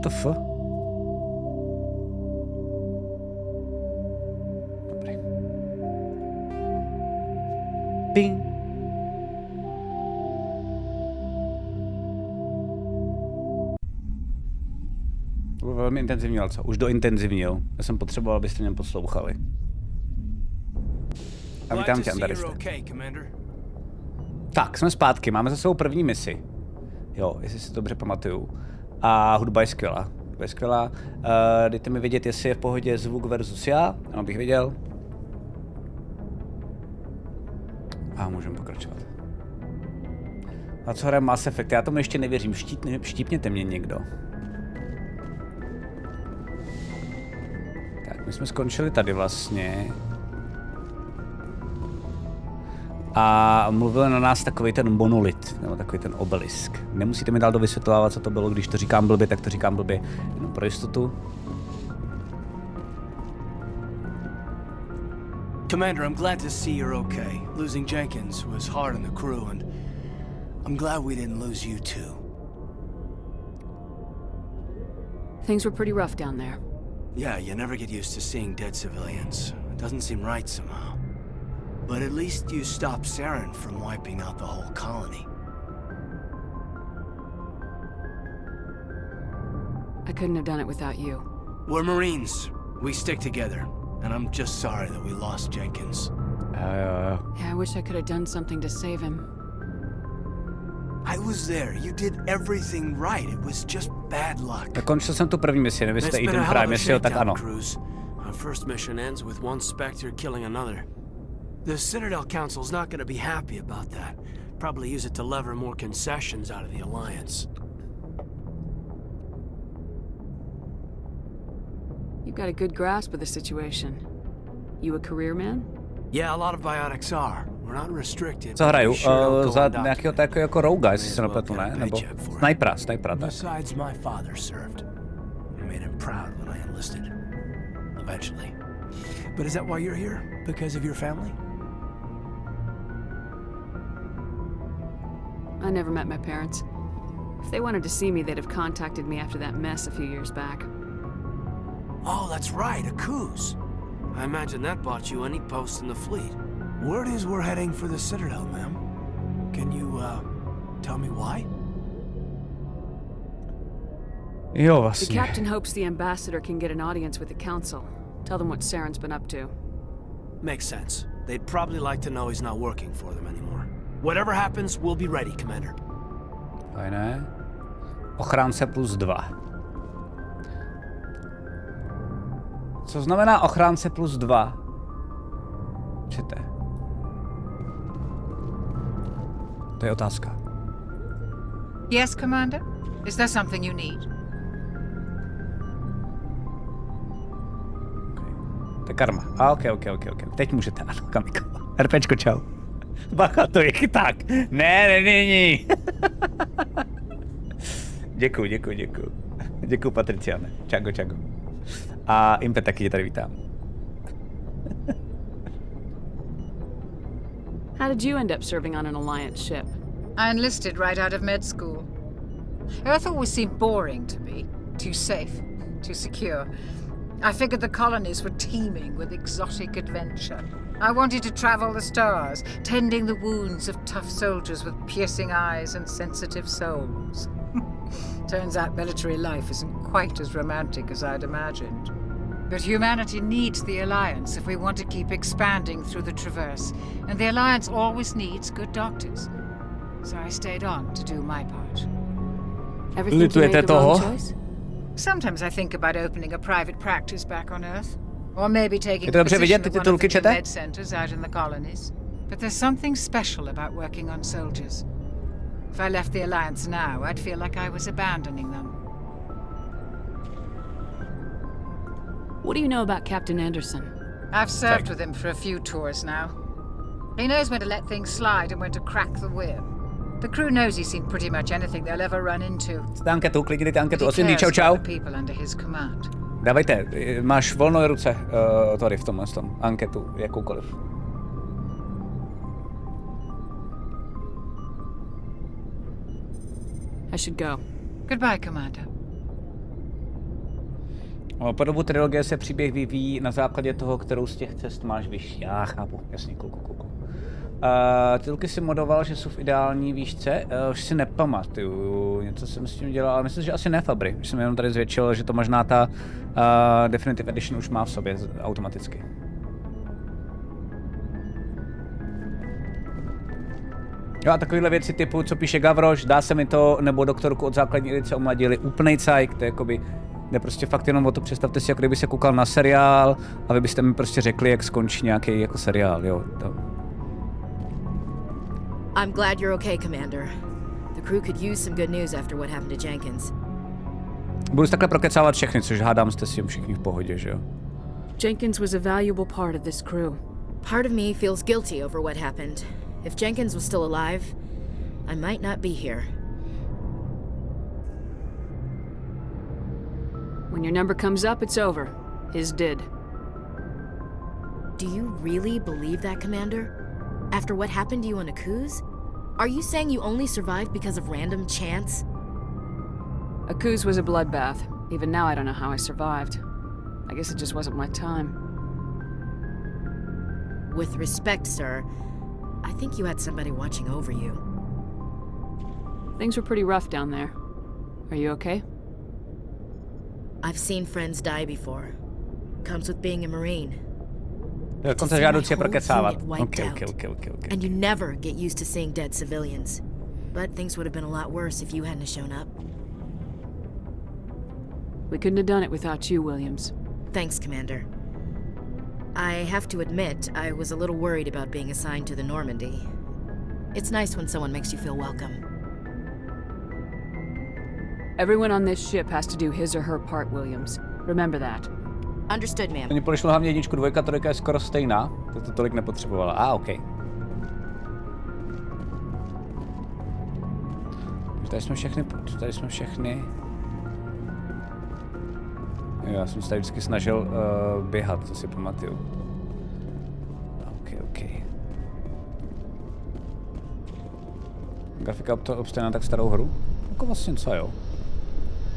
WTF? Dobrý. Ping. To bylo velmi intenzivní, ale co? Už dointenzivnil. Já jsem potřeboval, abyste mě poslouchali. A vítám tě, Andariste. Tak, jsme zpátky, máme za sebou první misi. Jo, jestli si to dobře pamatuju. A hudba je skvělá. Hudba je skvělá. Dejte mi vědět, jestli je v pohodě zvuk versus já. Ano, bych věděl. A můžeme pokračovat. A co hraje Mass Effect? Já tomu ještě nevěřím. Štípněte mě někdo. Tak, my jsme skončili tady vlastně. A mluvil na nás takový ten monolit, nebo takový ten obelisk. Nemusíte mi dál dovysvětlovat, co to bylo, když to říkám blbě, tak to říkám blbě jenom pro jistotu. Commander, I'm glad to see you're okay. Losing Jenkins was hard on the crew, and I'm glad we didn't lose you too. Things were pretty rough down there. Yeah, you never get used to seeing dead civilians. It doesn't seem right somehow. But at least you stopped Saren from wiping out the whole colony. I couldn't have done it without you. We're Marines. We stick together. And I'm just sorry that we lost Jenkins. Yeah, I wish I could have done something to save him. I was there. You did everything right. It was just bad luck. Dokončil jsem tu první misi, nevím, jestli Eden Prime, jestli jo, tak ano. Our first mission ends with one Spectre killing another. The Citadel Council's not going to be happy about that. Probably use it to lever more concessions out of the Alliance. You've got a good grasp of the situation. You a career man? Yeah, a lot of biotics are. We're not restricted. Co hraju? Za nějakého takového jako rouga, jestli se nepletu, ne? Nebo snajpera, tak. Besides, my father served. I made him proud when I enlisted. Eventually. But is that why you're here? Because of your family? I never met my parents. If they wanted to see me, they'd have contacted me after that mess a few years back. Oh, that's right, a cruise. I imagine that bought you any post in the fleet. Word is we're heading for the Citadel, ma'am. Can you, tell me why? Jo, vlastně. The captain hopes the ambassador can get an audience with the council. Tell them what Saren's been up to. Makes sense. They'd probably like to know he's not working for them anymore. Whatever happens, we'll be ready, Commander. Fajné. Ochránce +2. Co znamená ochránce +2? Čete. To je otázka. Yes, Commander? Is there something you need? Okay. To je karma. A ok. Teď můžete, ano, Kamiko. RPčko, čau. Bacha, to je chyták. Ne, není. Děkuju. Děkuju, Patriciane. Čago. A Impe taky tě tady vítám. How did you end up serving on an Alliance ship? I enlisted right out of med school. Earth always seemed boring to me. Too safe, too secure. I figured the colonies were teeming with exotic adventure. I wanted to travel the stars, tending the wounds of tough soldiers with piercing eyes and sensitive souls. Turns out military life isn't quite as romantic as I'd imagined. But humanity needs the Alliance if we want to keep expanding through the Traverse, and the Alliance always needs good doctors. So I stayed on to do my part. Ever think you made the wrong choice? Sometimes I think about opening a private practice back on Earth. Or maybe taking a position vidět, at one of the med centers out in the colonies. But there's something special about working on soldiers. If I left the Alliance now, I'd feel like I was abandoning them. What do you know about Captain Anderson? I've served with him for a few tours now. He knows when to let things slide and when to crack the whip. The crew knows he's seen pretty much anything they'll ever run into. Anketu, klikněte anketu. Osvědlí, čau. People under his command. Dávajte, máš volné ruce, tady v tomhle tom. Anketu, jakoukoliv. I should go. Goodbye, Commander. Po dobu trilogie se příběh vyvíjí na základě toho, kterou z těch cest máš vyšší. Já chápu, jasně, kuku. Ty luky si modoval, že jsou v ideální výšce, už si nepamatuju, něco jsem s tím dělal, ale myslím, že asi ne Fabry, už jsem jenom tady zvětšil, že to možná ta Definitive Edition už má v sobě automaticky. Jo a takovýhle věci typu, co píše Gavroš, dá se mi to, nebo doktorku od základní edice omladili, úplnej cajk, to je jakoby, jde prostě fakt jenom o to, představte si, jako kdyby se koukal na seriál a vy byste mi prostě řekli, jak skončí nějaký jako seriál, jo. To. I'm glad you're okay, Commander. The crew could use some good news after what happened to Jenkins. Budu takhle prokecávat všechny, což hádám, jste si všichni v pohodě, že jo? Jenkins was a valuable part of this crew. Part of me feels guilty over what happened. If Jenkins was still alive, I might not be here. When your number comes up, it's over. His did. Do you really believe that, Commander? After what happened to you on Akuz? Are you saying you only survived because of random chance? Akuz was a bloodbath. Even now, I don't know how I survived. I guess it just wasn't my time. With respect, sir, I think you had somebody watching over you. Things were pretty rough down there. Are you okay? I've seen friends die before. Comes with being a Marine. Dokonce žádoucí je prokecávat. Okay. And you Okay. never get used to seeing dead civilians. But things would have been a lot worse if you hadn't shown up. We couldn't have done it without you, Williams. Thanks, Commander. I have to admit, I was a little worried about being assigned to the Normandy. It's nice when someone makes you feel welcome. Everyone on this ship has to do his or her part, Williams. Remember that. Understood, ma'am. Oni podešlo hlavně jedničku, dvojka, trojka je skoro stejná, tak to tolik nepotřebovala. OK. Tady jsme všechny. Jo, já jsem se tady vždycky snažil běhat, to si pamatuju. OK. Grafika obstojí na tak starou hru? Jako vlastně co, jo?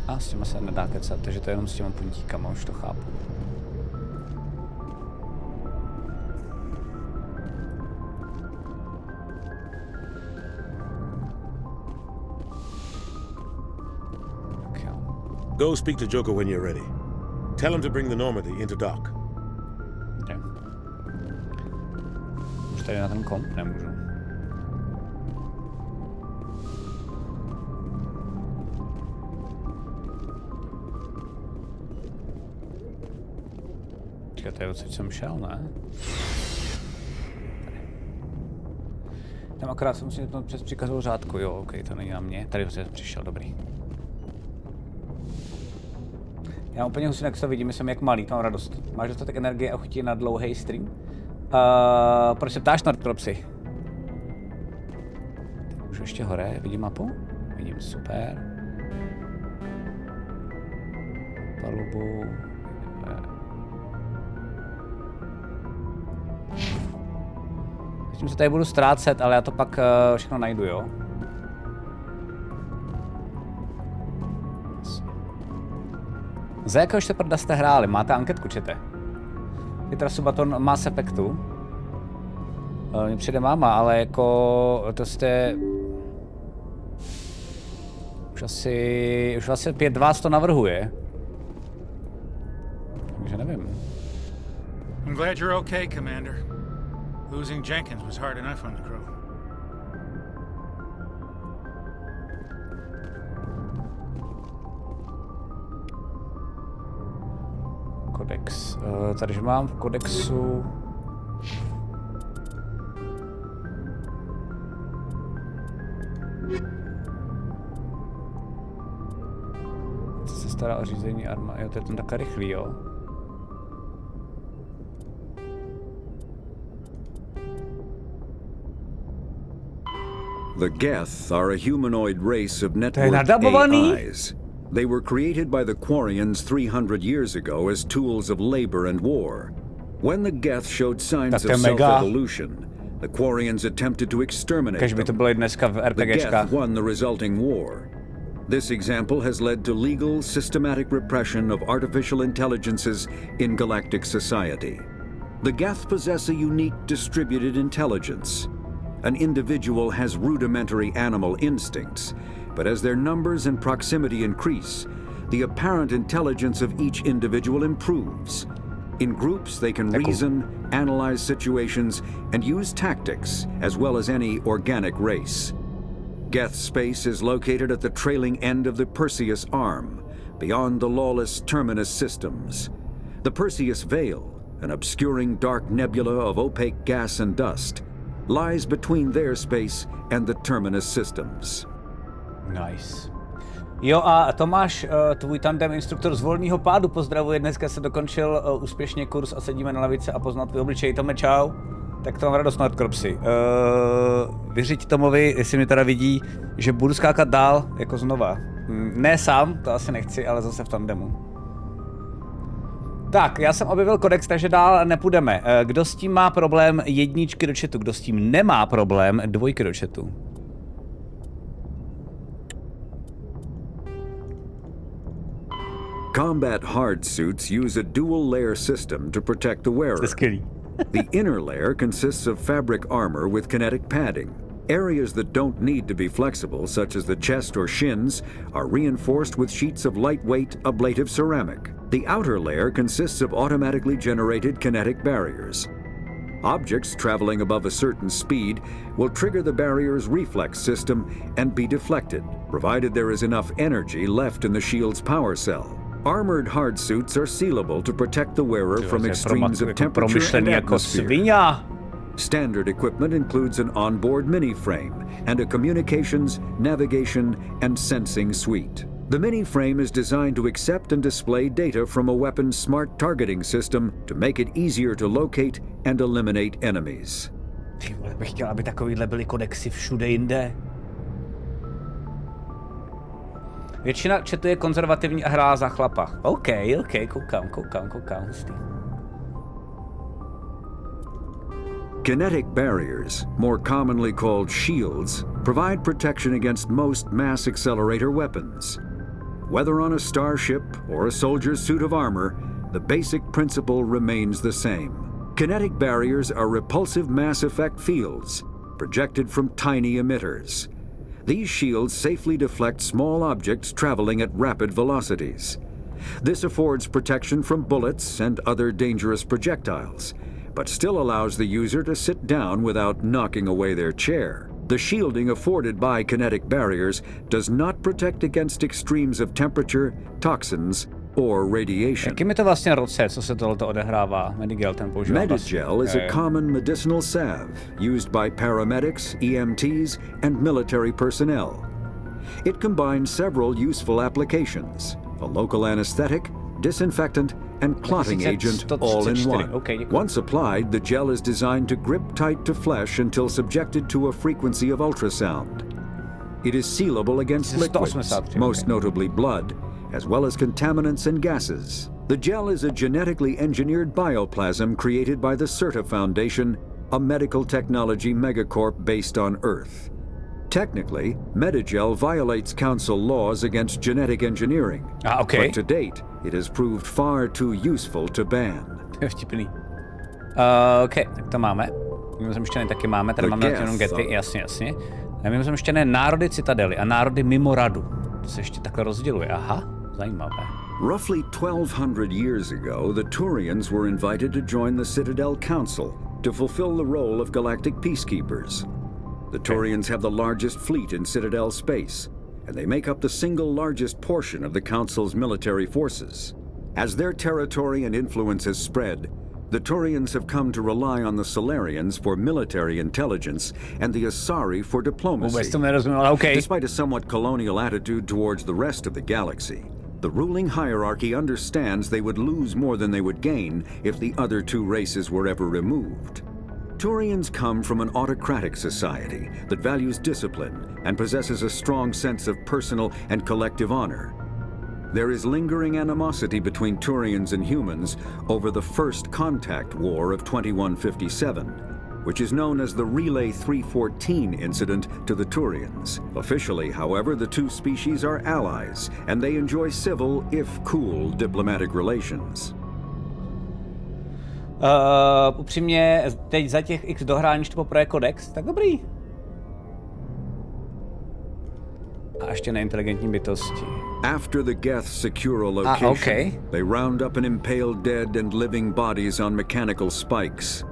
A s těma se nedá kecat, takže to je jenom s těma puntíkama, už to chápu. Go speak to Joker when you're ready. Tell him to bring the Normandy into dock. Okay. Už tady na ten komp nemůžu. Čekaj, to je odsud jsem šel, ne? Tady. Tam akorát jsem musel jít přes příkazovou řádku, jo, ok, to není na mě. Tady jsem přišel, dobrý. Já úplně husím, jak to vidím, jsem jak malý, to mám radost. Máš dostatek energie a chutí na dlouhý stream? Proč se ptáš, narkolepsy? Už ještě hore, vidím mapu? Vidím, super. Palubu. Myslím, že tady budu ztrácet, ale já to pak všechno najdu, jo? Za jakého šteprda jste hráli? Máte anketku, čete? Je teda subaton Mass Effectu. Mně přijde máma, ale jako to jste... Už asi 5 vás to navrhuje. Takže nevím. I'm glad you're okay, Commander. Losing Jenkins was hard enough on the crew. Kodex. Tady mám v kodexu... Co se stará o řízení armády? Jo, to je ten takhle rychlý, jo? The Geth are a humanoid race of networked AIs. They were created by the Quarians 300 years ago as tools of labor and war. When the Geth showed signs of self-evolution, the Quarians attempted to exterminate them. The Geth won the resulting war. This example has led to legal, systematic repression of artificial intelligences in galactic society. The Geth possess a unique distributed intelligence. An individual has rudimentary animal instincts, but as their numbers and proximity increase, the apparent intelligence of each individual improves. In groups, they can reason, analyze situations, and use tactics, as well as any organic race. Geth space is located at the trailing end of the Perseus Arm, beyond the lawless Terminus systems. The Perseus Veil, an obscuring dark nebula of opaque gas and dust, lies between their space and the Terminus systems. Nice. Jo a Tomáš, tvůj tandem instruktor z volného pádu pozdravuje, dneska se dokončil úspěšně kurz a sedíme na lavice a poznat tvůj obličej. Tome, čau. Tak to mám radost, Nordkorpsy. Vyřiď Tomovi, jestli mi teda vidí, že budu skákat dál, jako znova. Ne sám, to asi nechci, ale zase v tandemu. Tak, já jsem objevil kodex, takže dál nepůjdeme. Kdo s tím má problém jedničky do chatu, kdo s tím nemá problém dvojky do chatu? Combat hard suits use a dual layer system to protect the wearer. The inner layer consists of fabric armor with kinetic padding. Areas that don't need to be flexible, such as the chest or shins, are reinforced with sheets of lightweight, ablative ceramic. The outer layer consists of automatically generated kinetic barriers. Objects traveling above a certain speed will trigger the barrier's reflex system and be deflected, provided there is enough energy left in the shield's power cell. Armored hard suits are sealable to protect the wearer from extremes of temperature and atmosphere. Standard equipment includes an onboard mini-frame and a communications, navigation, and sensing suite. The mini-frame is designed to accept and display data from a weapon's smart targeting system to make it easier to locate and eliminate enemies. Ty vole, bych chtěl, aby takovýhle byly kodexy všude jinde. Většina chatu je konzervativní a hrá za chlapa. OK, koukám, hustý. Kinetic barriers, more commonly called shields, provide protection against most mass accelerator weapons. Whether on a starship or a soldier's suit of armor, the basic principle remains the same. Kinetic barriers are repulsive mass effect fields, projected from tiny emitters. These shields safely deflect small objects traveling at rapid velocities. This affords protection from bullets and other dangerous projectiles, but still allows the user to sit down without knocking away their chair. The shielding afforded by kinetic barriers does not protect against extremes of temperature, toxins, or radiation. Jakým je to vlastně roce, co se tohleto odehrává? Medigel ten používá. Medigel is a common medicinal salve used by paramedics, EMTs, and military personnel. It combines several useful applications: a local anesthetic, disinfectant, and clotting agent all in one. Once applied, the gel is designed to grip tight to flesh until subjected to a frequency of ultrasound. It is sealable against liquids, most notably blood, as well as contaminants and gases. The gel is a genetically engineered bioplasm created by the CERTA Foundation, a medical technology megacorp based on Earth. Technically, Medigel violates Council laws against genetic engineering, but to date, it has proved far too useful to ban. To je vtipný. OK, tak to máme. Mimozemšťany taky máme, tady máme jenom gety, jasně. A mimozemšťané národy citadely a národy mimo radu. To se ještě takhle rozděluje, aha, zajímavé. Roughly 1200 years ago, the Turians were invited to join the Citadel Council to fulfill the role of galactic peacekeepers. The Turians have the largest fleet in Citadel space, and they make up the single largest portion of the Council's military forces. As their territory and influence has spread, the Turians have come to rely on the Solarians for military intelligence and the Asari for diplomacy. Despite a somewhat colonial attitude towards the rest of the galaxy, the ruling hierarchy understands they would lose more than they would gain if the other two races were ever removed. Turians come from an autocratic society that values discipline and possesses a strong sense of personal and collective honor. There is lingering animosity between Turians and humans over the First Contact War of 2157, which is known as the Relay 314 incident to the Turians. Officially, however, the two species are allies, and they enjoy civil, if cool, diplomatic relations. Upřímně, teď za těch x dohrání čtu poprvé kodex, tak dobrý. A ještě neinteligentní bytosti. After the Geths secure a location, they round up and impale dead and living bodies on mechanical spikes.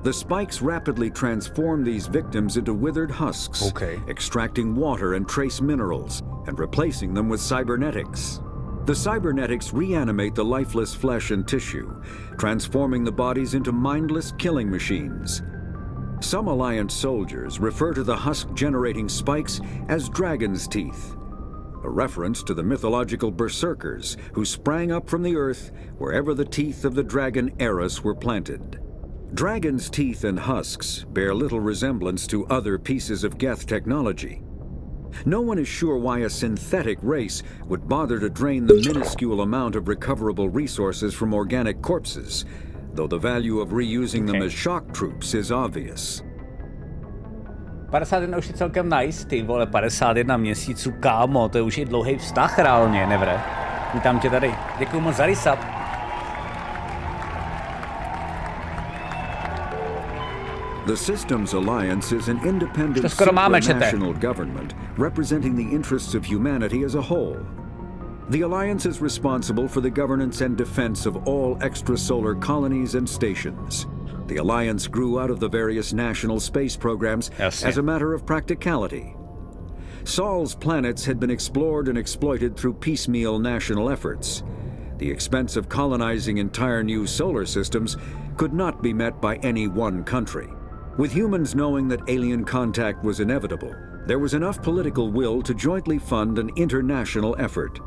The spikes rapidly transform these victims into withered husks, extracting water and trace minerals, and replacing them with cybernetics. The cybernetics reanimate the lifeless flesh and tissue, transforming the bodies into mindless killing machines. Some Alliance soldiers refer to the husk-generating spikes as dragon's teeth, a reference to the mythological berserkers who sprang up from the earth wherever the teeth of the dragon Eris were planted. Dragon's teeth and husks bear little resemblance to other pieces of Geth technology. No one is sure why a synthetic race would bother to drain the minuscule amount of recoverable resources from organic corpses, though the value of reusing them as shock troops is obvious. 51 už je celkem nice, ty vole, 51 měsíců, kámo, to je už i dlouhý vztah reálně, nevre. Vítám tě tady, děkuju moc za resub. The Systems Alliance is an independent supranational government representing the interests of humanity as a whole. The Alliance is responsible for the governance and defense of all extrasolar colonies and stations. The Alliance grew out of the various national space programs as a matter of practicality. Sol's planets had been explored and exploited through piecemeal national efforts. The expense of colonizing entire new solar systems could not be met by any one country. With humans knowing that alien contact was inevitable, there was enough political will to jointly fund an international effort.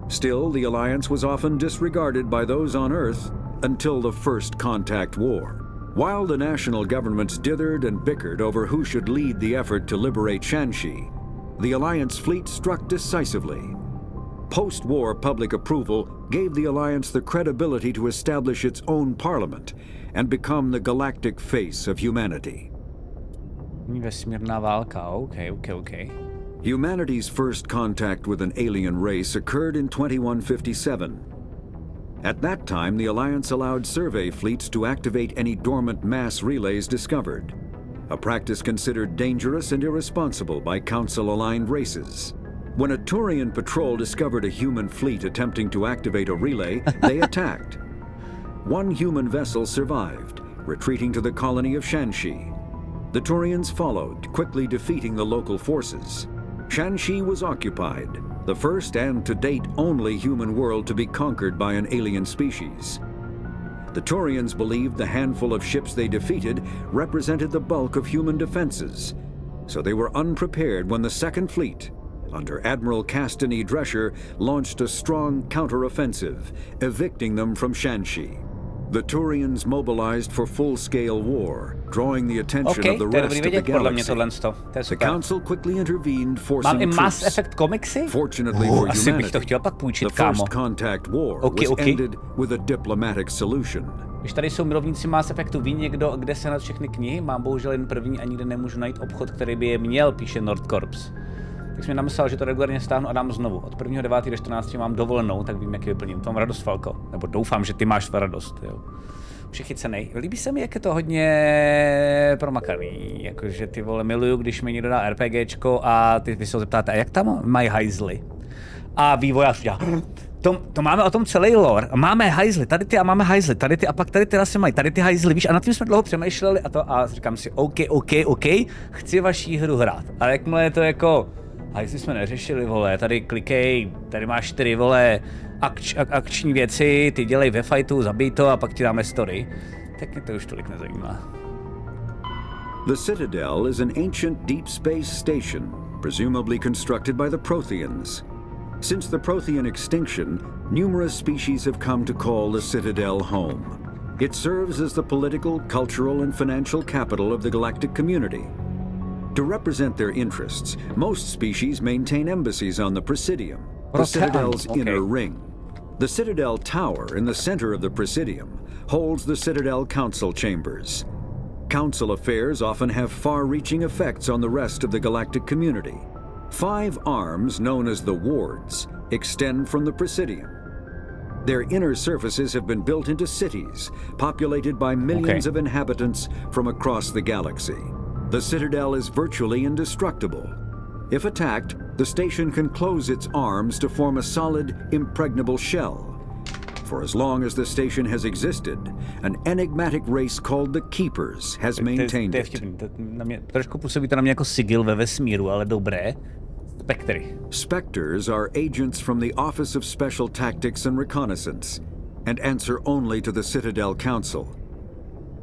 Still, the Alliance was often disregarded by those on Earth until the First Contact War. While the national governments dithered and bickered over who should lead the effort to liberate Shanxi, the Alliance fleet struck decisively. Post-war public approval gave the Alliance the credibility to establish its own parliament and become the galactic face of humanity. Vesmírná válka, okay. Humanity's first contact with an alien race occurred in 2157. At that time, the Alliance allowed survey fleets to activate any dormant mass relays discovered, a practice considered dangerous and irresponsible by Council-aligned races. When a Turian patrol discovered a human fleet attempting to activate a relay, they attacked. One human vessel survived, retreating to the colony of Shanxi. The Turians followed, quickly defeating the local forces. Shanxi was occupied, the first and to date only human world to be conquered by an alien species. The Turians believed the handful of ships they defeated represented the bulk of human defenses, so they were unprepared when the Second Fleet, under Admiral Castany Drescher, launched a strong counteroffensive, evicting them from Shanxi. The Turians mobilized for full-scale war, drawing the attention of the rest of the galaxy. The Council quickly intervened, forcing troops. Fortunately for humanity, the First Contact War was ended with a diplomatic solution. Když tady jsou milovníci Mass Effectu, ví někdo, kde se na všechny knihy? Mám bohužel jen první a nikde nemůžu najít obchod, který by je měl, píše Nordkorps. Tak jsem mi namyslel, že to regulárně stáhnu a dám znovu. Od 1.9. do 14. mám dovolenou, tak vím, jak je vyplním. To mám radost, Falko. Nebo doufám, že ty máš radost, jo. Už je chycenej. Líbí se mi, jak je to hodně promakaný. Jakože ty vole miluju, když mi někdo dá RPGčko a ty vy se ho zeptáte, a jak tam mají hajzly? A vývojář udělá, to máme o tom celý lore. Máme hajzly, tady ty a máme hajzly, tady ty a pak tady ty zase mají, tady ty hajzly, víš, a nad tím jsme dlouho přemýšleli a říkám si, OK, chci vaší hru hrát. Ale jakmile je to jako, hajzly jsme neřešili, vole, tady klikej, tady máš 4, vole, akční věci, ty dělej ve fightu, zabij to a pak ti dáme story, tak mě to už tolik nezajímá. The Citadel is an ancient deep space station, presumably constructed by the Protheans. Since the Prothean extinction, numerous species have come to call the Citadel home. It serves as the political, cultural, and financial capital of the galactic community. To represent their interests, most species maintain embassies on the Presidium, the Citadel's inner ring. The Citadel Tower in the center of the Presidium holds the Citadel Council chambers. Council affairs often have far-reaching effects on the rest of the galactic community. 5 arms, known as the wards, extend from the Presidium. Their inner surfaces have been built into cities, populated by millions of inhabitants from across the galaxy. The Citadel is virtually indestructible. If attacked, the station can close its arms to form a solid, impregnable shell. For as long as the station has existed, an enigmatic race called the Keepers has maintained it. Trošku působí to na mě jako sigil ve vesmíru, ale dobré. Spectres are agents from the Office of Special Tactics and Reconnaissance and answer only to the Citadel Council.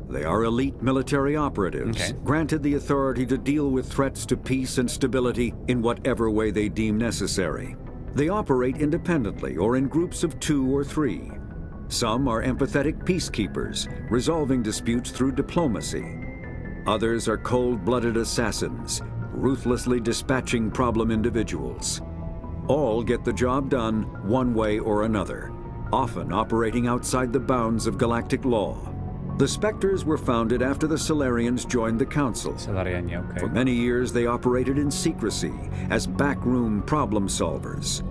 They are elite military operatives, granted the authority to deal with threats to peace and stability in whatever way they deem necessary. They operate independently or in groups of 2 or 3. Some are empathetic peacekeepers, resolving disputes through diplomacy. Others are cold-blooded assassins, ruthlessly dispatching problem individuals. All get the job done one way or another, often operating outside the bounds of galactic law. The Spectres were founded after the Solarians joined the Council. For many years they operated in secrecy as backroom problem solvers.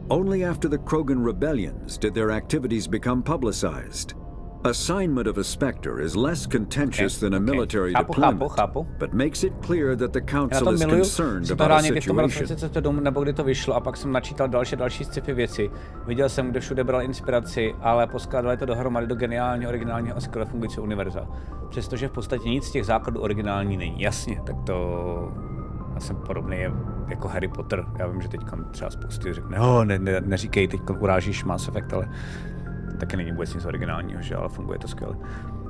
Only after the Krogan rebellions did their activities become publicized. Assignment of a Spectre is less contentious than a military deployment, but makes it clear that the Council is concerned about a situation. Nebo kdy to vyšlo a pak jsem načítal další sci-fi věci. Viděl jsem, kde všude bral inspiraci, ale poskládali to dohromady do geniálního, originálního a skvěle fungujícího univerza. Přestože v podstatě nic z těch základů originální není. Jasně, tak to... Já jsem podobný jako Harry Potter. Já vím, že teď třeba spoustu řekne, neříkej, teď urážíš Mass Effect, ale... Taky není vůbec nic originálního, že? Ale funguje to skvěle.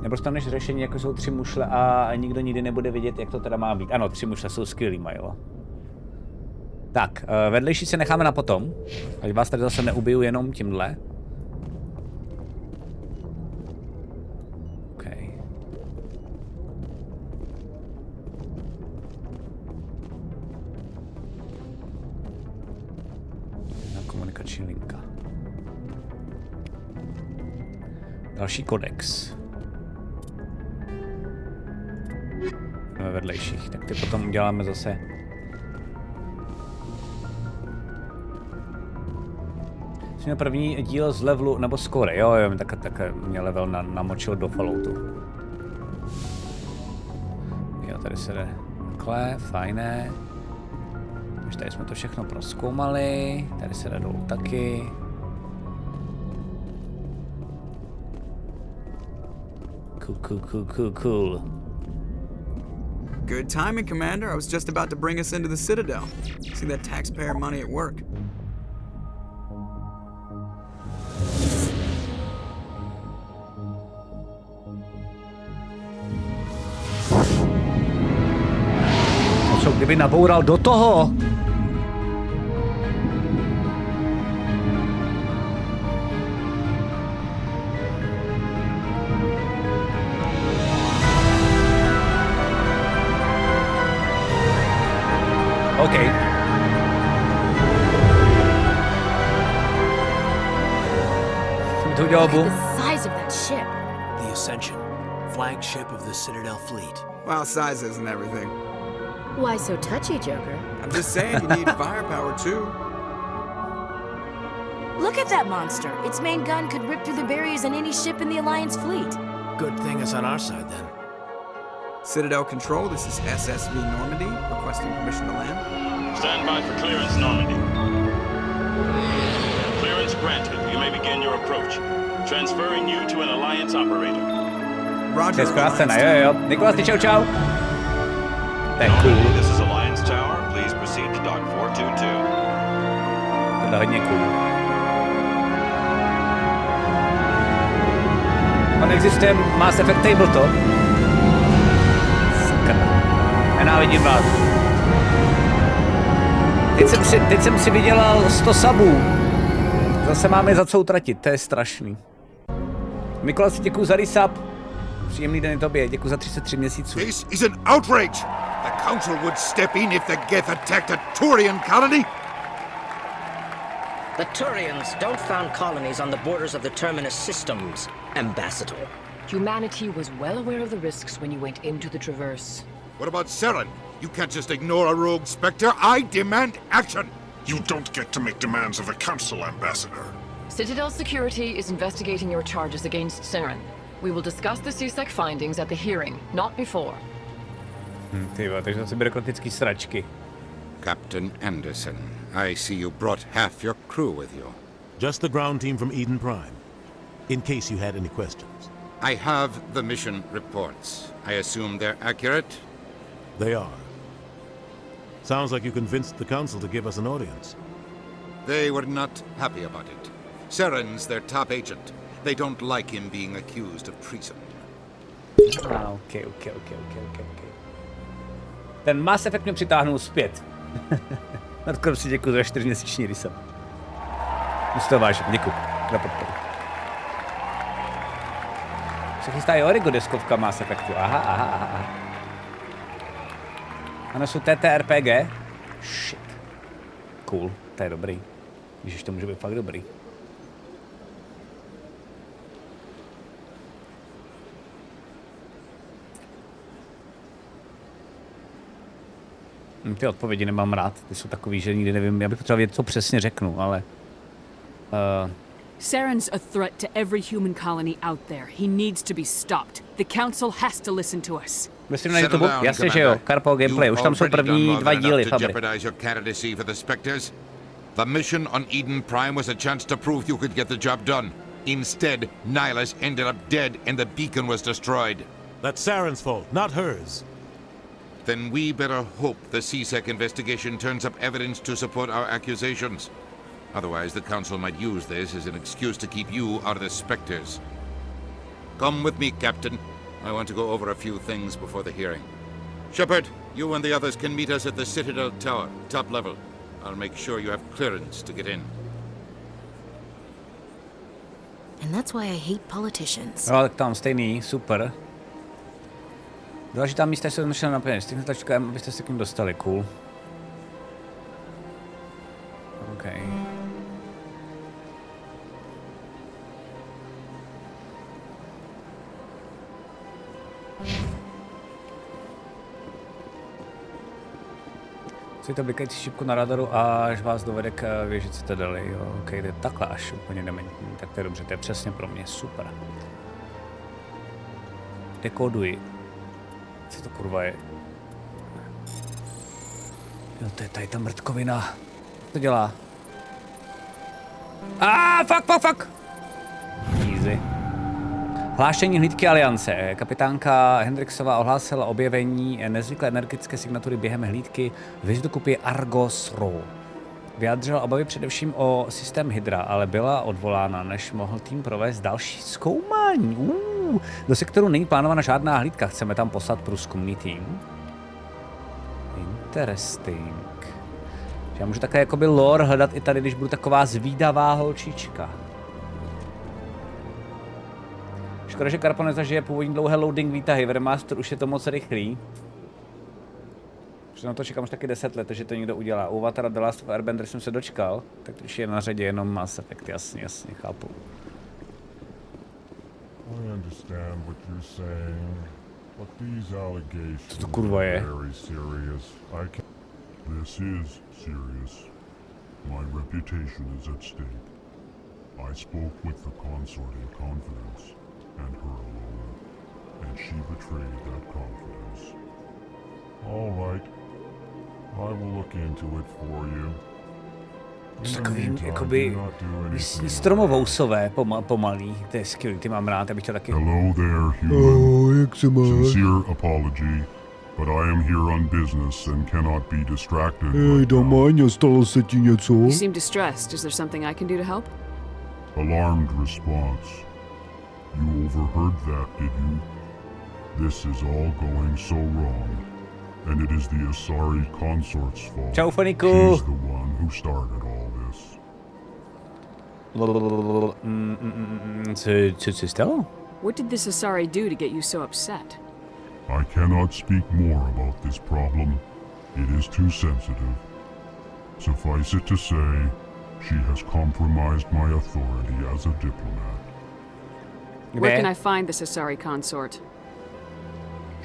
Nebo dostaneš řešení, jako jsou 3 mušle a nikdo nikdy nebude vědět, jak to teda má být. Ano, 3 mušle jsou skvělý, Milo. Tak, vedlejší se necháme na potom. Ať vás tady zase neubiju jenom tímhle. OK. Komunikační linka. Další kodex. Ve vedlejších, tak ty potom uděláme zase. Jsme první díl z levelu, nebo score, jo, tak mě level namočil do Falloutu. Jo, tady se jde takhle, fajné. Takže tady jsme to všechno prozkoumali, tady se jde dolů taky. Cool. Good timing, Commander. I was just about to bring us into the Citadel. See that taxpayer money at work. A co kdyby naboural do toho? Okay. Look at the size of that ship. The Ascension, flagship of the Citadel fleet. Well, size isn't everything. Why so touchy, Joker? I'm just saying you need firepower too. Look at that monster. Its main gun could rip through the barriers in any ship in the Alliance fleet. Good thing it's on our side then. Citadel Control, this is SSV Normandy, requesting permission to land. Stand by for clearance, Normandy. Clearance granted. You may begin your approach. Transferring you to an Alliance operator. Roger. Nicholas, čau. Normandy, this is Alliance Tower. Please proceed to dock 422. To je hodně cool. On existuje Mass Effect Tabletop. Nenávidím vás. Teď jsem si vydělal 100 subů. Zase máme za co utratit, to je strašný. Mikolas, děkuji za resub. Příjemný den i tobě, děkuji za 33 měsíců. This is an outrage. The Council would step in if the Geth attacked a Turian colony. The Turians don't found colonies on the borders of the Terminus systems, Ambassador. Humanity was well aware of the risks when you went into the Traverse. What about Seren? You can't just ignore a rogue Spectre. I demand action! You don't get to make demands of the Council, Ambassador. Citadel Security is investigating your charges against Seren. We will discuss the CSEC findings at the hearing, not before. Tyjo, takže to byrokratický sračky. Captain Anderson, I see you brought half your crew with you. Just the ground team from Eden Prime, in case you had any questions. I have the mission reports. I assume they're accurate? They are. Sounds like you convinced the Council to give us an audience. They were not happy about it. Seren's their top agent. They don't like him being accused of treason. Okay. Ten Mass Effect mě přitáhnul zpět. Nadkor si děkuji za 4měsíční resub. Musím to vážit, děkuji za podporu. Se chystá i Origo deskovka Mass Effectu, aha. Ano, jsou TTRPG. Shit. Cool, to je dobrý. Když to může být fakt dobrý. Ty odpovědi nemám rád, ty jsou takový, že nikdy nevím, já bych potřeboval vědět, co přesně řeknu, ale... Seren's a threat to every human colony out there. He needs to be stopped. The Council has to listen to us. Myslím na YouTube? Jasně, že jo. Karpo gameplay, už tam jsou první 2 díly, fabry. The mission on Eden Prime was a chance to prove you could get the job done. Instead, Nihilus ended up dead and the beacon was destroyed. That's Saren's fault, not hers. Then we better hope the CSEC investigation turns up evidence to support our accusations. Otherwise, the Council might use this as an excuse to keep you out of the Spectres. Come with me, Captain. I want to go over a few things before the hearing. Shepard, you and the others can meet us at the Citadel Tower, top level. I'll make sure you have clearance to get in. And that's why I hate politicians. No, tak tam stejný, super. Důležitá místa jsou zmyšlené na peněz. Stejně tlačka M, abyste se k ním dostali, cool. OK. Si to blikající šipku na radaru, až vás dovede k věži Citadely, jo, OK, to je takhle až úplně dementní, tak to je dobře, to je přesně pro mě, super. Dekoduji. Co to kurva je? Jo, to je tady ta mrtkovina. Co to dělá? Fuck! Easy. Hlášení hlídky Aliance. Kapitánka Hendriksová ohlásila objevení nezvyklé energetické signatury během hlídky vzduchopě Argos Ro. Vyjádřila obavy především o systém Hydra, ale byla odvolána, než mohl tým provést další zkoumání. Do sektoru není plánována žádná hlídka, chceme tam poslat průzkumný tým. Interesting. Já můžu také jakoby lore hledat i tady, když budu taková zvídavá holčička. Škoda, že Karpo nezažije původní dlouhé loading výtahy, v remaster už je to moc rychlý. Protože na to čekám už taky 10 let, že to někdo udělá. U Avatara The Last of Airbender jsem se dočkal, tak už je na řadě jenom Mass Effect, jasně, chápu. I understand what you're saying, but these allegations are very serious. This is serious. My reputation is at stake. I spoke with the consort in confidence, and her alone, and she betrayed that confidence. All right, I will look into it for you. Takový, jakoby, stromovousové pomalý, to je skvělý, ty mám rád, abych to taky... Hello there, human. Jak se máš? Sincere apology, but I am here on business and cannot be distracted. Hej, Damáňa, stalo se ti něco? You seem distressed. Is there something I can do to help? Alarmed response. You overheard that, did you? This is all going so wrong. And it is the Asari consort's fault. Ciao, Faniku. She's the one who started all this. Co stalo? What did this Asari do to get you so upset? I cannot speak more about this problem. It is too sensitive. Suffice it to say, she has compromised my authority as a diplomat. Where can I find the Sasari consort?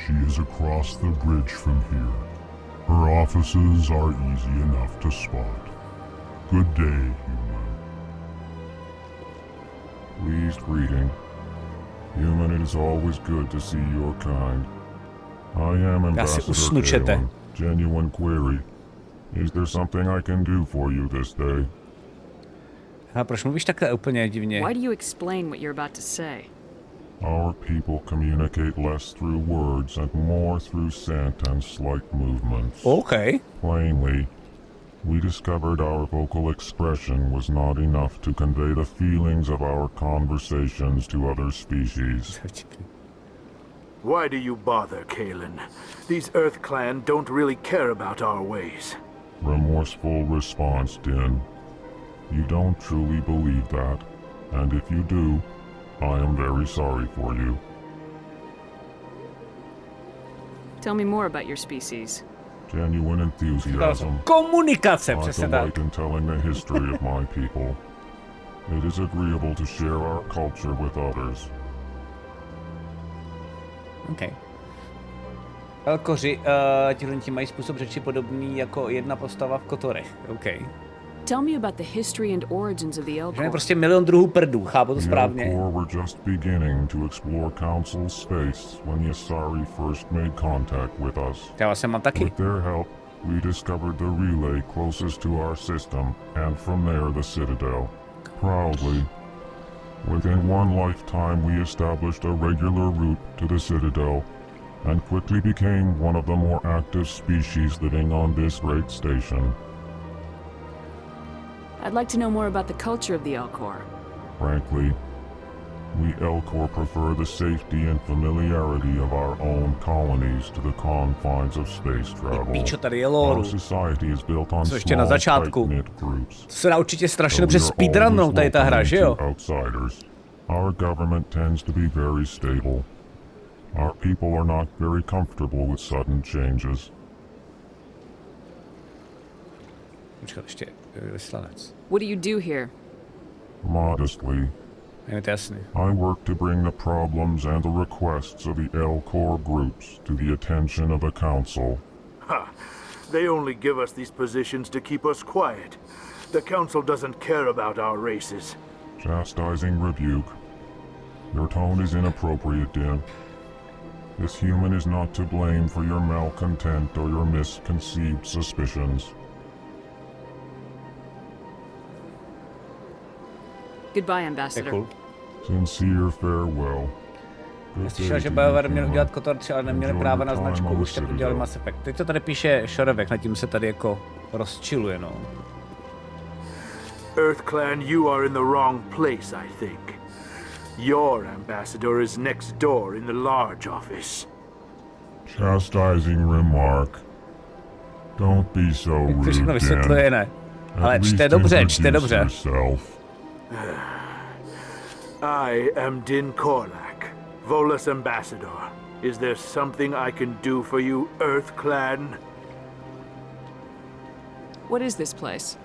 She is across the bridge from here. Her offices are easy enough to spot. Good day, human. Pleased greeting. Human, it is always good to see your kind. I am Ambassador Kalin. Genuine query. Is there something I can do for you this day? A proč mluvíš takhle úplně divně? Why do you explain what you're about to say? Our people communicate less through words and more through scent and slight movements. Okay. Plainly, we discovered our vocal expression was not enough to convey the feelings of our conversations to other species. Why do you bother, Kalin? These Earth Clan don't really care about our ways. Remorseful response, Din. You don't truly believe that, and if you do, I am very sorry for you. Tell me more about your species. Genuine enthusiasm. Komunikace, I přesně tak. delight in telling the history of my people. It is agreeable to share our culture with others. Okay. Elkoři, tihlenti mají způsob řeči podobný jako jedna postava v Kotorech. Okay. Tell me about the history and origins of the Elcor. Je prostě milion druhů prdů, chápu to správně. The Elcor were just beginning to explore Council space when the Asari first made contact with us. Já jsem mám taky. With their help, we discovered the relay closest to our system, and from there the Citadel. Proudly, within one lifetime we established a regular route to the Citadel, and quickly became one of the more active species living on this great station. I'd like to know more about the culture of the Elcor. Frankly, we Elcor prefer the safety and familiarity of our own colonies to the confines of space travel. Our society is built on small, tight-knit groups. Se dá určitě strašně dobře speedrunnout tady ta hra, že jo? Outsiders. Our government tends to be very stable. Our people are not very comfortable with sudden changes. Počkat, ještě vyslanec. What do you do here? Modestly, I work to bring the problems and the requests of the Elcor groups to the attention of the Council. Ha! They only give us these positions to keep us quiet. The Council doesn't care about our races. Chastising rebuke. Your tone is inappropriate, Din. This human is not to blame for your malcontent or your misconceived suspicions. Goodbye, Ambassador. Sincere farewell. Slyšel, že bojové měli udělat Kotor 3, ale neměli práva na značku, už tak udělali Mass Effect. Teď to tady píše Šorevek, nad tím se tady jako rozčiluje, no. Earth Clan, you are in the wrong place, I think. Your ambassador is next door in the large office. Chastising remark. Don't be so rude, Dan. Ale čte dobře. I am Din Korlak, Volus ambassador. Is there something I can do for you, Earth Clan? What is this place?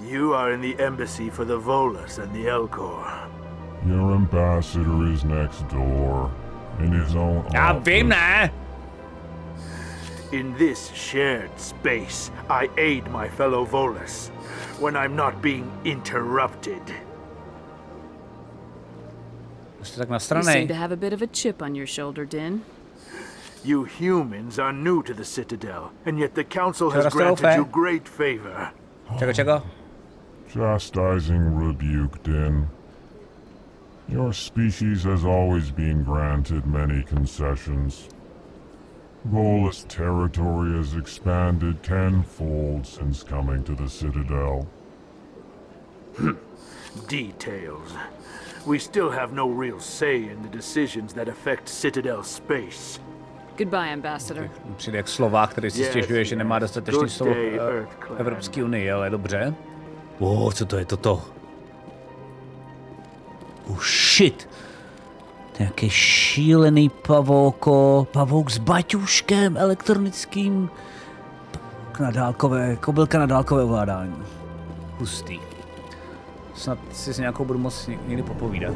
You are in the embassy for the Volus and the Elcor. Your ambassador is next door, in his own office. In this shared space, I aid my fellow Volus when I'm not being interrupted. You seem to have a bit of a chip on your shoulder, Din. You humans are new to the Citadel, and yet the Council has granted you great favor. Chastising rebuke, Din. Your species has always been granted many concessions. Volus territory has expanded tenfold since coming to the Citadel. Details. We still have no real say in the decisions that affect Citadel space. Goodbye, Ambassador. Přijde jak Slovák, který si stěžuje, že nemá dostatečný slovo v Evropské unii, ale dobře. Co to je toto? Shit. To je nějaký šílený pavouk s baťuškem elektronickým. Kobylka na dálkové ovládání. Hustý. Snad si s nějakou budu moct někdy popovídat.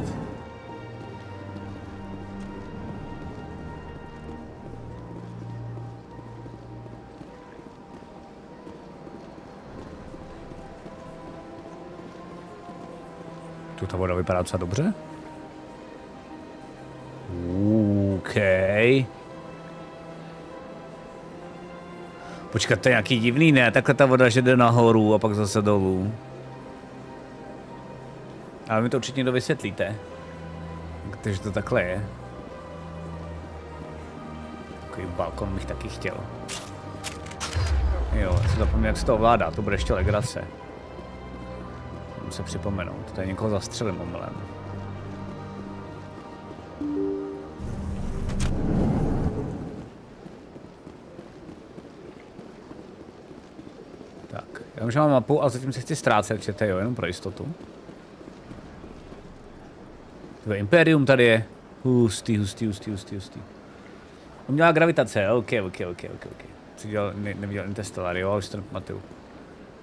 Tu ta voda vypadá docela dobře. OK. Počkat, to je nějaký divný, ne? Takhle ta voda, že jde nahoru a pak zase dolů. Ale mi to určitě někdo vysvětlíte. Takže to takhle je. Takový balkon bych taky chtěl. Jo, já si zapomněl, jak se to ovládá, to bude ještě legrace. Musím se připomenout, tady někoho zastřelím omylem. Tak, já už mám mapu, ale zatím se chci ztrácet, že to je jenom pro jistotu. Tvé impérium tady je. Hustý. Umělá gravitace, ok. Co dělal, neviděl Interstellar, jo, už to nepamatuju.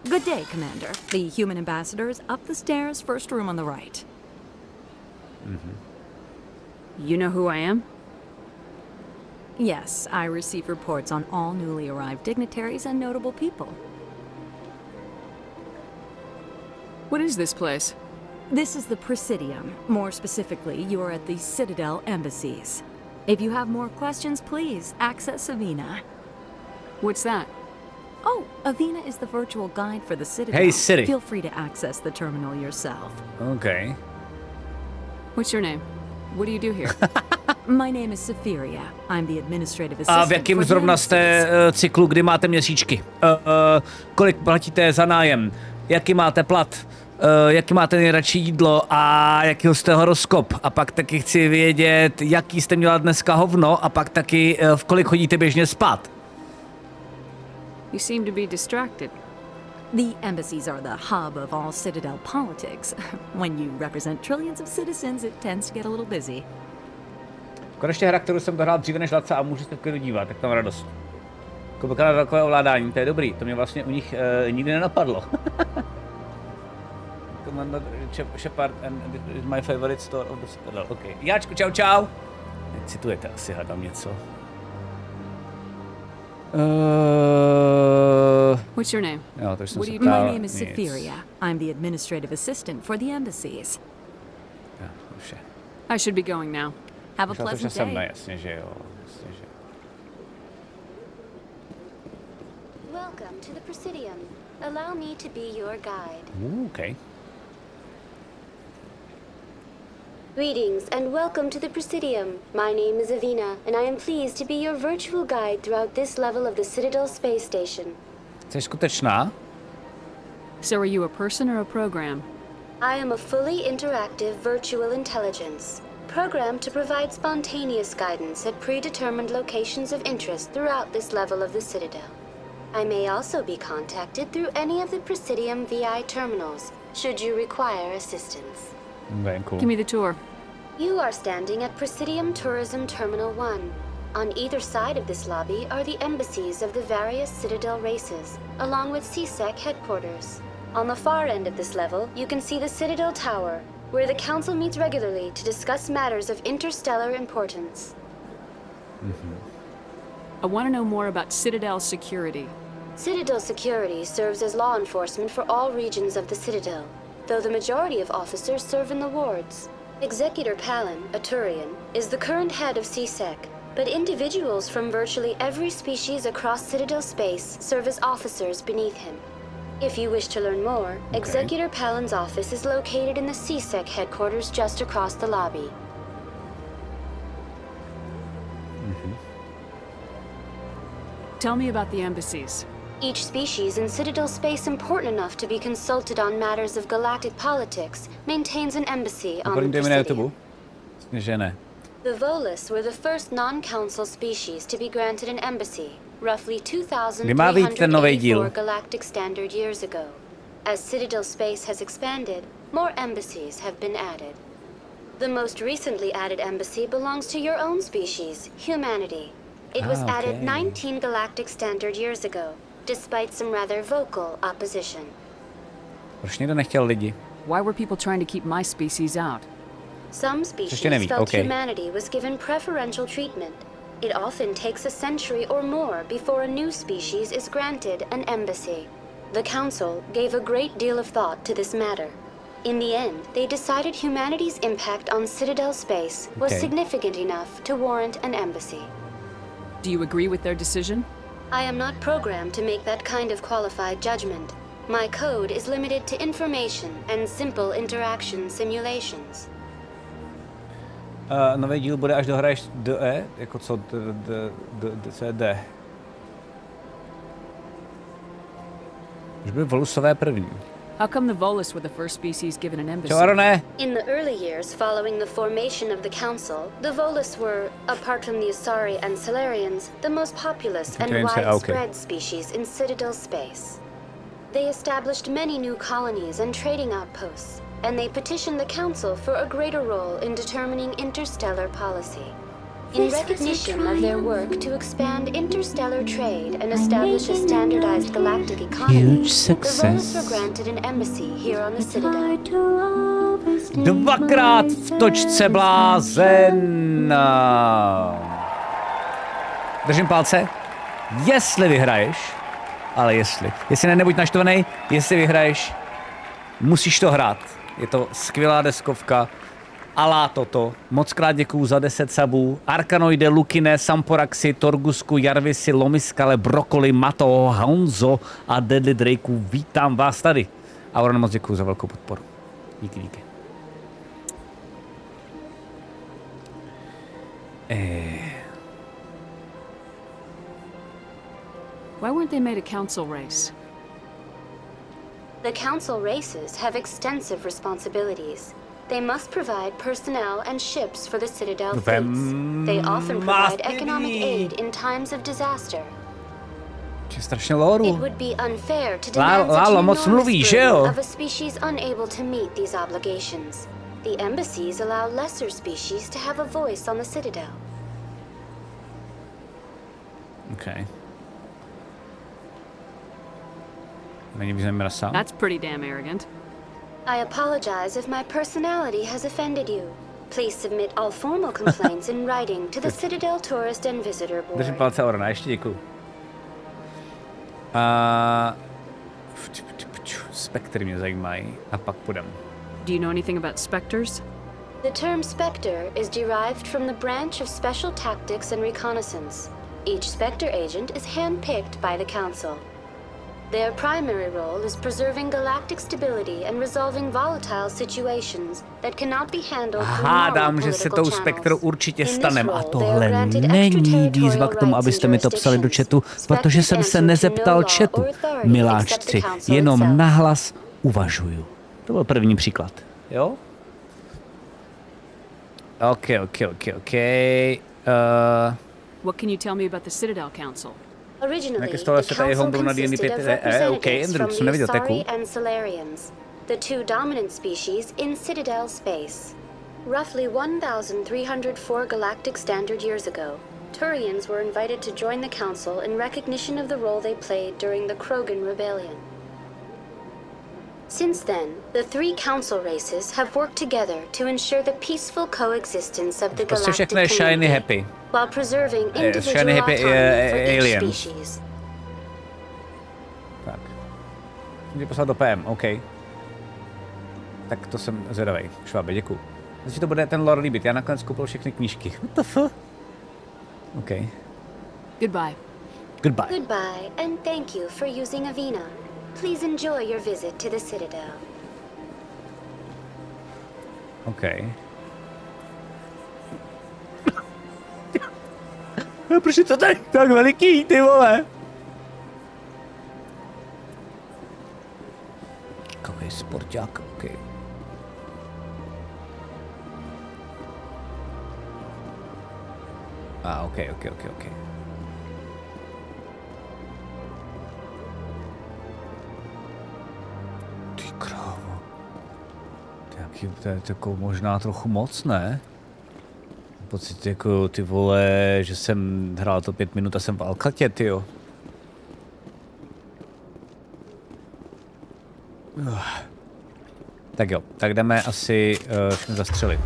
Good day, Commander. The human ambassador is up the stairs, first room on the right. You know who I am? Yes, I receive reports on all newly arrived dignitaries and notable people. What is this place? This is the Presidium. More specifically, you are at the Citadel embassies. If you have more questions, please access Avina. What's that? Oh, Avina is the virtual guide for the Citadel. Hey, City. Feel free to access the terminal yourself. Okay. What's your name? What do you do here? My name is Safiria. I'm the administrative assistant. A v jakém zrovna jste cyklu, kdy máte měsíčky? Kolik platíte za nájem? Jaký máte plat? Jaký máte nejradši jídlo a jakýho jste horoskop? A pak taky chci vědět, jaký jste měla dneska hovno a pak taky v kolik chodíte běžně spát. You seem to be distracted. The embassies are the hub of all Citadel politics. When you represent trillions of citizens, it tends to get a little busy. Konečně hra, kterou jsem dohrál dříve než Laca a můžu se v klidu dívat, tak to mám radost. Koupka na takové ovládání, to je dobrý, to mě vlastně u nich nikdy nenapadlo. Commander Shepard and is my favorite store of the Citadel. Okay. Jáčku, čau. Citujete asi, hádám něco. What's your name? Jo, to jsem My name is Safiria. I'm the administrative assistant for the embassies. Ja, vše. I should be going now. Have a pleasant day. Jasně, že jo. Jasně, že. Welcome to the Presidium. Allow me to be your guide. Okay. Greetings and welcome to the Presidium. My name is Avina, and I am pleased to be your virtual guide throughout this level of the Citadel space station. Jsi skutečná? So are you a person or a program? I am a fully interactive virtual intelligence, programmed to provide spontaneous guidance at predetermined locations of interest throughout this level of the Citadel. I may also be contacted through any of the Presidium VI terminals, should you require assistance. Very cool. Give me the tour. You are standing at Presidium Tourism Terminal 1. On either side of this lobby are the embassies of the various Citadel races, along with CSEC headquarters. On the far end of this level, you can see the Citadel Tower, where the Council meets regularly to discuss matters of interstellar importance. I want to know more about Citadel security. Citadel security serves as law enforcement for all regions of the Citadel, though the majority of officers serve in the wards. Executor Palin, a Turian, is the current head of CSEC, but individuals from virtually every species across Citadel space serve as officers beneath him. If you wish to learn more, Executor Palin's office is located in the CSEC headquarters just across the lobby. Tell me about the embassies. Each species in Citadel space important enough to be consulted on matters of galactic politics maintains an embassy on the Presidium. The Volus were the first non-council species to be granted an embassy, roughly 2,384 galactic standard years ago. As Citadel space has expanded, more embassies have been added. The most recently added embassy belongs to your own species, humanity. It was added 19 galactic standard years ago, despite some rather vocal opposition. Why were people trying to keep my species out? Some species felt humanity was given preferential treatment. It often takes a century or more before a new species is granted an embassy. The Council gave a great deal of thought to this matter. In the end, they decided humanity's impact on Citadel space was significant enough to warrant an embassy. Do you agree with their decision? I am not programmed to make that kind of qualified judgment. My code is limited to information and simple interaction simulations. Nový díl bude, až dohraješ DE, jako co co je D? Už byly volusové první. How come the Volus were the first species given an embassy? In the early years following the formation of the Council, the Volus were, apart from the Asari and Salarians, the most populous and widespread species in Citadel space. They established many new colonies and trading outposts, and they petitioned the Council for a greater role in determining interstellar policy. In recognition of their work to expand interstellar trade and establish a standardized galactic economy, the Volus were granted an embassy here on the Citadel. Dvakrát v točce blázen. Držím palce. Jestli vyhraješ, ale jestli nebuď naštvaný, jestli vyhraješ, musíš to hrát. Je to skvělá deskovka. Alá toto. Mockrát děkuju za 10 sabů. Arkanoide, Lukine, Samporaxi, Torgusku, Jarvisi, Lomiskale, Brokoli, Mato, Honzo a Deadly Drakeu. Vítám vás tady. A Auron, moc děkuju za velkou podporu. Díky. Why weren't they made a council race? The council races have extensive responsibilities. They must provide personnel and ships for the Citadel fleets. They often provide economic aid in times of disaster. It would be unfair to demand such an enormous burden of a species unable to meet these obligations. The embassies allow lesser species to have a voice on the Citadel. Okay. That's pretty damn arrogant. I apologize if my personality has offended you. Please submit all formal complaints in writing to the Citadel Tourist and Visitor Board. Držím palce, Orana, ještě děkuju. Spektry mě zajímají a pak půjdem. Do you know anything about specters? The term Spectre is derived from the branch of Special Tactics and Reconnaissance. Each Spectre agent is handpicked by the Council. Their primary role is preserving galactic stability and resolving volatile situations that cannot be handled through Hádám, že se tou Spektru určitě stanem. A tohle není výzva k tomu, abyste mi to psali do chatu, protože jsem se nezeptal chatu, miláčci. Jenom nahlas uvažuju. To byl první příklad. Jo? OK. What can you tell me about the Citadel Council? Originally, the council consisted of representatives from the Asari and Salarians, the two dominant species in Citadel space. Roughly 1,304 galactic standard years ago, Turians were invited to join the council in recognition of the role they played during the Krogan Rebellion. Since then, the three council races have worked together to ensure the peaceful coexistence of the galactic community, while preserving individual autonomy for each species. Tak. Můžu poslat do PM, OK. Tak to jsem zvědavej. Švábe, děkuju. Když to bude ten lore líbit, já nakonec koupil všechny knížky. What the fuck? OK. Goodbye. Goodbye, and thank you for using Avina. Please enjoy your visit to the Citadel. OK. Proč je to tak veliký, ty vole? Takový sporták, OK. OK. Ty krávo. To je jako možná trochu moc, ne? Pocit jako ty vole, že jsem hrál to 5 minut a jsem v Alcatě, tyjo. Tak jo, tak jdeme asi zastřelit.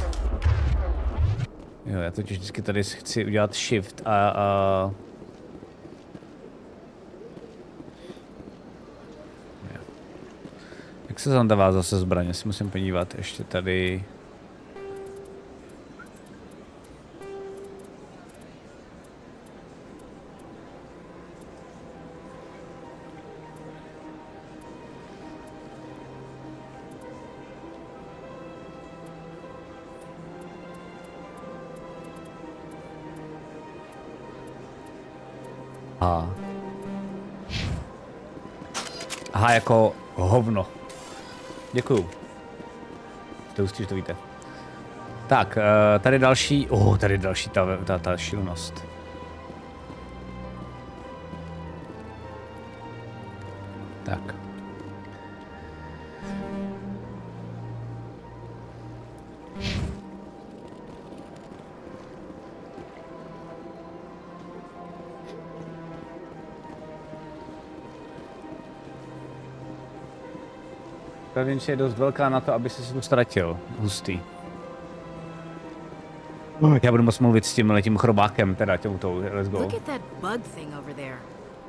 Jo, já totiž vždycky tady chci udělat shift a... Jak se zadává zase zbraně, si musím podívat ještě tady. Aha, jako hovno. Děkuju. To hustý, že to víte. Tak, tady další, tady další ta šílenost. Tak. Provincie je dost velká na to, aby si tu ztratil. Hustý. Já budu moc mluvit s tím chrobákem, teda těmto, let's go. Look at that bug thing over there.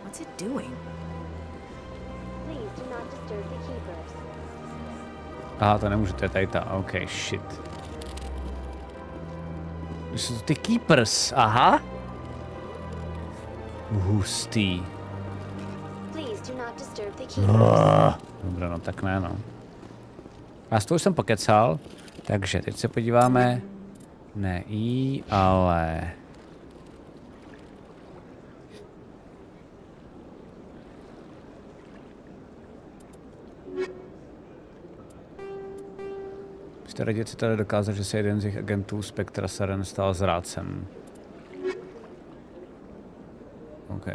What's it doing? Please do not disturb the keepers. Aha, to nemůžu, to je tady ta, ok, shit. Jsou ty keepers, aha. Hustý. Please do not disturb the keepers. Dobrá, no tak ne, no. A s tou jsem pokecal, takže teď se podíváme. Ne I, ale... Jste raději tady dokázat, že se jeden z jejich agentů Spektra Saren stal zrádcem. OK.